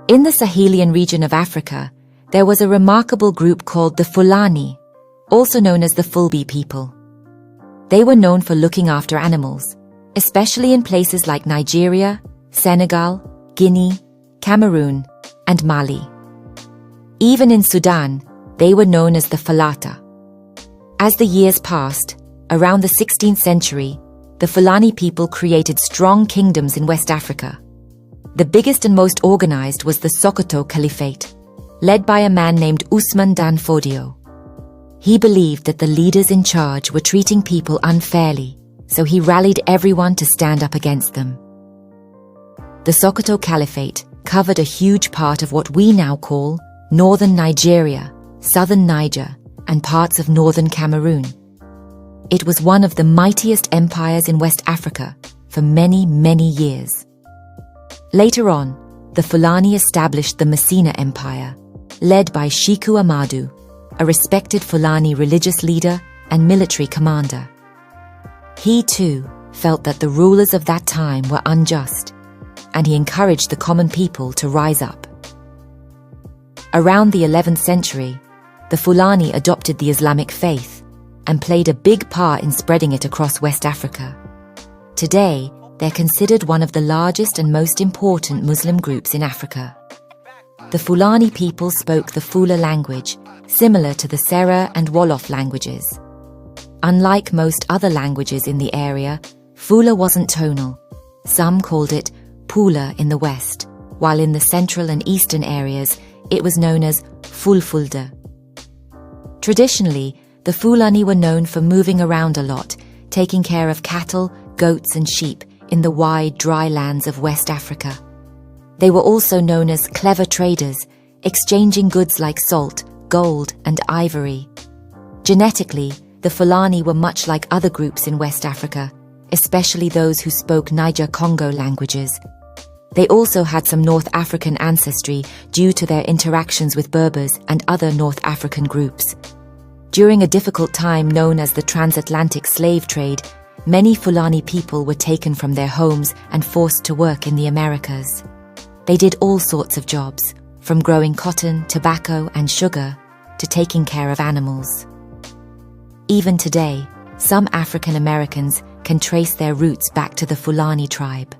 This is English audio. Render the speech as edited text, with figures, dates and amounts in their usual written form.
In the Sahelian region of Africa, there was a remarkable group called the Fulani, also known as the Fulbe people. They were known for looking after animals, especially in places like Nigeria, Senegal, Guinea, Cameroon, and Mali. Even in Sudan, they were known as the Falata. As the years passed, around the 16th century, the Fulani people created strong kingdoms in West Africa. The biggest and most organized was the Sokoto Caliphate, led by a man named Usman Dan Fodio. He believed that the leaders in charge were treating people unfairly, so he rallied everyone to stand up against them. The Sokoto Caliphate covered a huge part of what we now call northern Nigeria, southern Niger, and parts of northern Cameroon. It was one of the mightiest empires in West Africa for many, many years. Later on, the Fulani established the Messina Empire, led by Shiku Amadu, a respected Fulani religious leader and military commander. He too felt that the rulers of that time were unjust, and he encouraged the common people to rise up. Around the 11th century, the Fulani adopted the Islamic faith and played a big part in spreading it across West Africa. Today, they're considered one of the largest and most important Muslim groups in Africa. The Fulani people spoke the Fula language, similar to the Sera and Wolof languages. Unlike most other languages in the area, Fula wasn't tonal. Some called it Pula in the west, while in the central and eastern areas, it was known as Fulfulde. Traditionally, the Fulani were known for moving around a lot, taking care of cattle, goats and sheep in the wide, dry lands of West Africa. They were also known as clever traders, exchanging goods like salt, gold and ivory. Genetically, the Fulani were much like other groups in West Africa, especially those who spoke Niger-Congo languages. They also had some North African ancestry due to their interactions with Berbers and other North African groups. During a difficult time known as the transatlantic slave trade, many Fulani people were taken from their homes and forced to work in the Americas. They did all sorts of jobs, from growing cotton, tobacco, and sugar, to taking care of animals. Even today, some African Americans can trace their roots back to the Fulani tribe.